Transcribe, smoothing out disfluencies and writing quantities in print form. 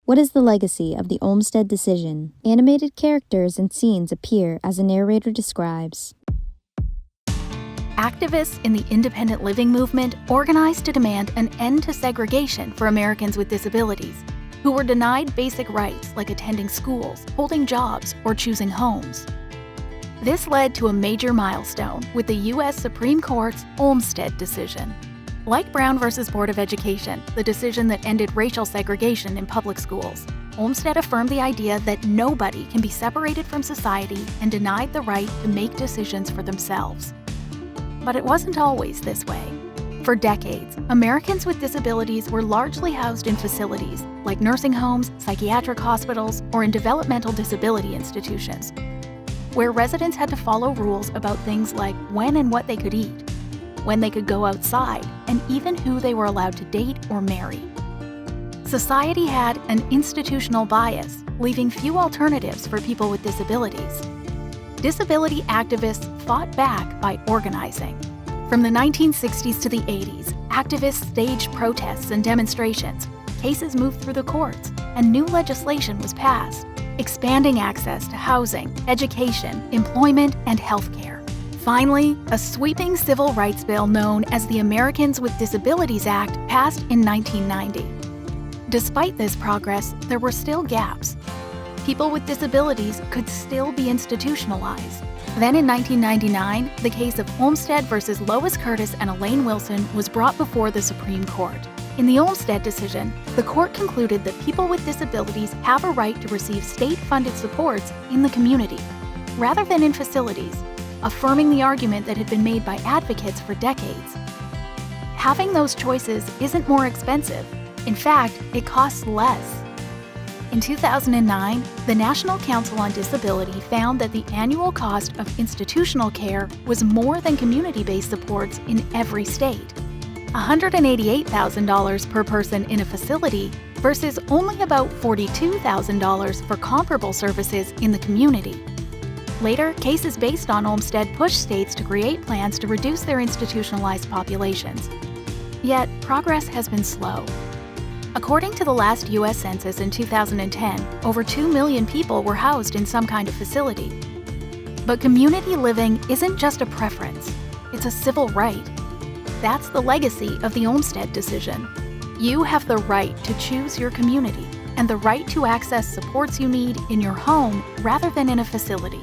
What is the legacy of the Olmstead Decision? Animated characters and scenes appear as a narrator describes. Activists in the independent living movement organized to demand an end to segregation for Americans with disabilities, who were denied basic rights like attending schools, holding jobs, or choosing homes. This led to a major milestone with the US Supreme Court's Olmstead Decision. Like Brown v. Board of Education, the decision that ended racial segregation in public schools, Olmstead affirmed the idea that nobody can be separated from society and denied the right to make decisions for themselves. But it wasn't always this way. For decades, Americans with disabilities were largely housed in facilities like nursing homes, psychiatric hospitals, or in developmental disability institutions, where residents had to follow rules about things like when and what they could eat, when they could go outside, and even who they were allowed to date or marry. Society had an institutional bias, leaving few alternatives for people with disabilities. Disability activists fought back by organizing. From the 1960s to the 80s, activists staged protests and demonstrations, cases moved through the courts, and new legislation was passed, expanding access to housing, education, employment, and healthcare. Finally, a sweeping civil rights bill known as the Americans with Disabilities Act passed in 1990. Despite this progress, there were still gaps. People with disabilities could still be institutionalized. Then in 1999, the case of Olmstead versus Lois Curtis and Elaine Wilson was brought before the Supreme Court. In the Olmstead decision, the court concluded that people with disabilities have a right to receive state-funded supports in the community, rather than in facilities, affirming the argument that had been made by advocates for decades. Having those choices isn't more expensive. In fact, it costs less. In 2009, the National Council on Disability found that the annual cost of institutional care was more than community-based supports in every state. $188,000 per person in a facility versus only about $42,000 for comparable services in the community. Later, cases based on Olmstead pushed states to create plans to reduce their institutionalized populations. Yet, progress has been slow. According to the last US Census in 2010, over 2 million people were housed in some kind of facility. But community living isn't just a preference, it's a civil right. That's the legacy of the Olmstead Decision. You have the right to choose your community and the right to access supports you need in your home rather than in a facility.